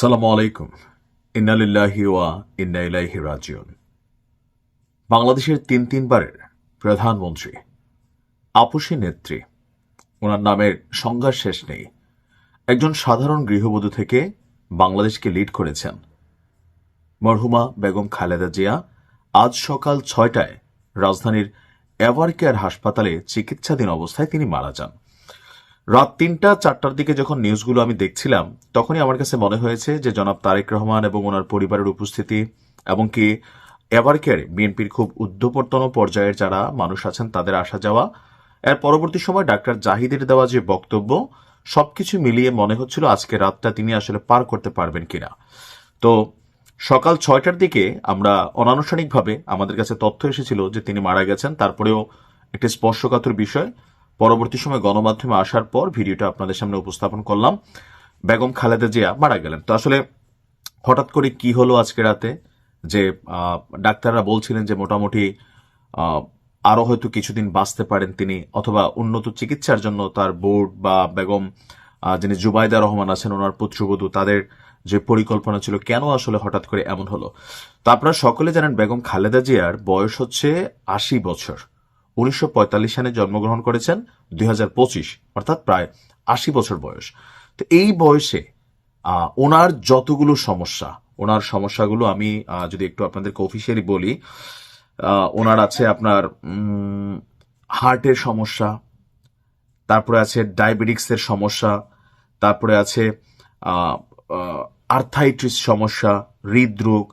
আসসালামু আলাইকুম। ইন্না লিল্লাহি ওয়া ইন্না ইলাইহি রাজিউন। বাংলাদেশের তিনবারের প্রধানমন্ত্রী, আপসী নেত্রী, ওনার নামের সংজ্ঞার শেষ নেই। একজন সাধারণ গৃহবধূ থেকে বাংলাদেশকে লিড করেছেন মরহুমা বেগম খালেদা জিয়া। আজ সকাল 6টায় রাজধানীর এভারকেয়ার হাসপাতালে চিকিৎসাধীন অবস্থায় তিনি মারা যান। রাত 3টা-4টার দিকে যখন নিউজগুলো আমি দেখছিলাম, তখনই আমার কাছে মনে হয়েছে যে জনাব তারেক রহমান এবং ওনার পরিবারের উপস্থিতি, এমনকি এভারকেয়ারে বিএনপির খুব ঊর্ধ্বতন পর্যায়ের যারা মানুষ আছেন তাদের আসা যাওয়া, এর পরবর্তী সময় ডাক্তার জাহিদের দেওয়া যে বক্তব্য, সবকিছু মিলিয়ে মনে হচ্ছিল আজকে রাতটা তিনি আসলে পার করতে পারবেন কিনা। তো সকাল 6টার দিকে আমরা অনানুষ্ঠানিকভাবে আমাদের কাছে তথ্য এসেছিল যে তিনি মারা গেছেন। তারপরেও একটি স্পর্শকাতর বিষয়, পরবর্তী সময় গণমাধ্যমে আসার পর ভিডিওটা আপনাদের সামনে উপস্থাপন করলাম। বেগম খালেদা জিয়া মারা গেলেন। তো আসলে হঠাৎ করে কি হলো আজকে রাতে, যে ডাক্তাররা বলছিলেন যে মোটামুটি আরো হয়তো কিছুদিন বাঁচতে পারেন তিনি, অথবা উন্নত চিকিৎসার জন্য তার বোর্ড বা বেগম যিনি জুবাইদা রহমান আছেন ওনার পুত্রবধূ, তাদের যে পরিকল্পনা ছিল, কেন আসলে হঠাৎ করে এমন হলো। তো আপনারা সকলে জানেন বেগম খালেদা জিয়ার বয়স হচ্ছে 80 বছর। 1945 সালে জন্মগ্রহণ করেছেন, 2025 অর্থাৎ প্রায় 80 বছর বয়স। তো এই বয়সে ওনার যতগুলো সমস্যা, ওনার সমস্যাগুলো আমি যদি একটু আপনাদেরকে অফিসিয়ালি বলি, ওনার আছে আপনার হার্টের সমস্যা, তারপরে আছে ডায়াবেটিক্সের সমস্যা, তারপরে আছে আর্থাইটিস সমস্যা, হৃদরোগ,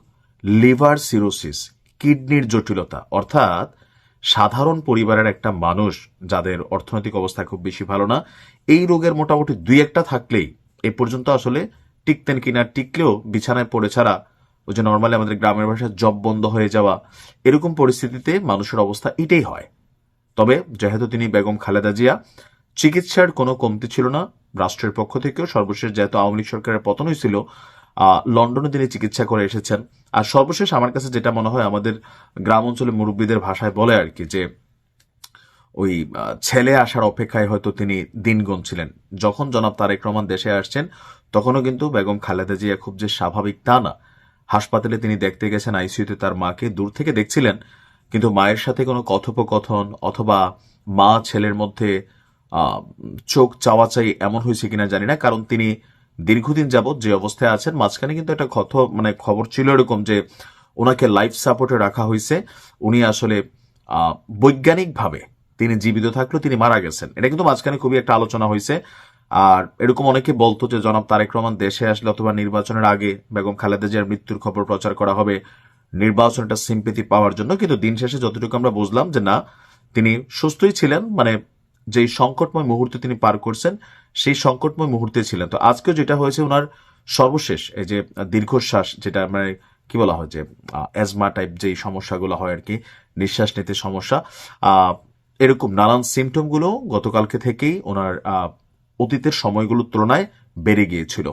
লিভার সিরোসিস, কিডনির জটিলতা। অর্থাৎ সাধারণ পরিবারের একটা মানুষ যাদের অর্থনৈতিক অবস্থা খুব বেশি ভালো না, এই রোগের মোটামুটি 2-1টা থাকলেই এ পর্যন্ত আসলে টিকতেন কিনা, টিকলেও বিছানায় পড়ে ছাড়া, ওই যে নর্মালি আমাদের গ্রামের ভাষায় জব বন্ধ হয়ে যাওয়া, এরকম পরিস্থিতিতে মানুষের অবস্থা এটাই হয়। তবে যেহেতু তিনি বেগম খালেদা জিয়া, চিকিৎসার কোনো কমতি ছিল না রাষ্ট্রের পক্ষ থেকেও। সর্বশেষ যেহেতু আওয়ামী লীগ সরকারের পতন হয়েছিল, লন্ডনে তিনি চিকিৎসা করে এসেছেন। আর সর্বশেষ আমার কাছে যেটা মনে হয়, আমাদের গ্রাম অঞ্চলে মুরব্বীদের ভাষায় বলে আর কি, যে ওই ছেলে আসার অপেক্ষায় হয়তো তিনি দিন গুনছিলেন। যখন জনাব তারেক রহমান দেশে আসছেন, তখনও কিন্তু বেগম খালেদা জিয়া খুব যে স্বাভাবিক তা না। হাসপাতালে তিনি দেখতে গেছেন, আইসিইউতে তার মাকে দূর থেকে দেখছিলেন, কিন্তু মায়ের সাথে কোনো কথোপকথন অথবা মা ছেলের মধ্যে চোখ চাওয়াচাই এমন হয়েছে কিনা জানি না, কারণ তিনি দীর্ঘদিন যাবৎ যে অবস্থায় আছেন, মাঝখানে কিন্তু একটা খবর ছিল এরকম যে ওনাকে লাইফ সাপোর্টে রাখা হয়েছে। উনি আসলে বৈজ্ঞানিকভাবে তিনি জীবিত থাকলেও তিনি মারা গেছেন, এটা কিন্তু মাঝখানে খুবই একটা আলোচনা হয়েছে। আর এরকম অনেকে বলতো যে জনাব তারেক রহমান দেশে আসলে অথবা নির্বাচনের আগে বেগম খালেদা জিয়ার মৃত্যুর খবর প্রচার করা হবে নির্বাচনটা সিম্পেথি পাওয়ার জন্য। কিন্তু দিন শেষে যতটুকু আমরা বুঝলাম যে না, তিনি সুস্থই ছিলেন, মানে যেই সংকটময় মুহূর্তে তিনি পার করছেন সেই সংকটময় মুহূর্তে ছিলেন। তো আজকেও যেটা হয়েছে, ওনার সর্বশেষ এই যে দীর্ঘশ্বাস, যেটা মানে কি বলা হয় যে অ্যাজমা টাইপ যেই সমস্যাগুলো হয় আর কি, নিঃশ্বাস নিতে সমস্যা, এরকম নানান সিমটমগুলো গতকালকে থেকেই ওনার অতীতের সময়গুলোর তুলনায় বেড়ে গিয়েছিল।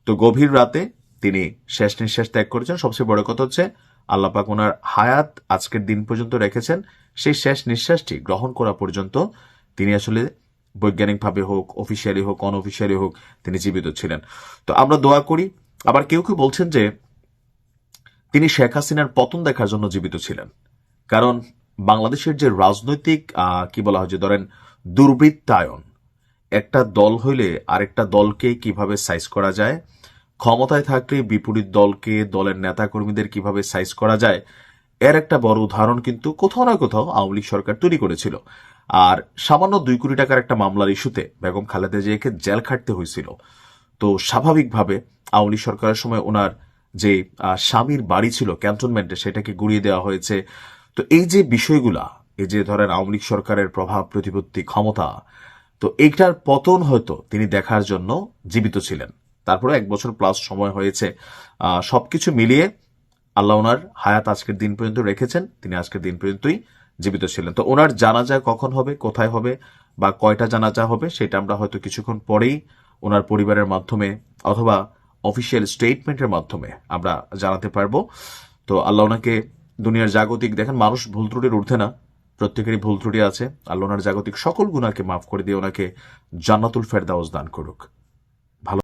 তো গভীর রাতে তিনি শেষ নিঃশ্বাস ত্যাগ করেছেন। সবচেয়ে বড় কথা হচ্ছে আল্লাহ পাক ওনার হায়াত আজকের দিন পর্যন্ত রেখেছেন। সেই শেষ নিঃশ্বাসটি গ্রহণ করা পর্যন্ত তিনি আসলে বৈজ্ঞানিকভাবে হোক, অফিসিয়ালি হোক, অনঅফিসিয়ালি হোক, তিনি জীবিত ছিলেন। তো আমরা দোয়া করি। আবার কেউ কেউ বলছেন যে তিনি শেখ হাসিনার পতন দেখার জন্য জীবিত ছিলেন, কারণ বাংলাদেশের যে রাজনৈতিক কি বলা হয় যে ধরেন দুর্বৃত্তায়ন, একটা দল হইলে আরেকটা দলকে কিভাবে সাইজ করা যায়, ক্ষমতায় থাকলে বিপরীত দলকে, দলের নেতা কর্মীদের কিভাবে সাইজ করা যায়, এর একটা বড় উদাহরণ কিন্তু কোথাও না কোথাও আওয়ামী লীগ সরকার তৈরি করেছিল। আর সামান্য 2 কোটি টাকার একটা মামলার ইস্যুতে বেগম খালেদা জিয়াকে জেল খাটতে হয়েছিল। তো স্বাভাবিকভাবে আওয়ামী লীগ সরকারের সময় ওনার যে স্বামীর বাড়ি ছিল ক্যান্টনমেন্টে, সেটাকে গুড়িয়ে দেওয়া হয়েছে। তো এই যে বিষয়গুলা, এই যে ধরেন আওয়ামী লীগ সরকারের প্রভাব প্রতিপত্তি ক্ষমতা, তো এইটার পতন হয়তো তিনি দেখার জন্য জীবিত ছিলেন। তারপরে 1 বছর প্লাস সময় হয়েছে। সবকিছু মিলিয়ে আল্লাহ ওনার হায়াত আজকের দিন পর্যন্ত রেখেছেন, তিনি আজকের দিন পর্যন্তই জীবিত ছিলেন। তো ওনার জানাজা কখন হবে, কোথায় হবে, বা কয়টা জানাজা হবে, সেটা আমরা হয়তো কিছুক্ষণ পরেই ওনার পরিবারের মাধ্যমে অথবা অফিসিয়াল স্টেটমেন্টের মাধ্যমে আমরা জানাতে পারবো। তো আল্লাহ ওনাকে দুনিয়ার জাগতিক, দেখেন মানুষ ভুল ত্রুটির ঊর্ধ্বে না, প্রত্যেকেরই ভুল ত্রুটি আছে। আল্লাহ ওনার জাগতিক সকল গুনাহকে মাফ করে দিয়ে ওনাকে জান্নাতুল ফেরদাউস দান করুক।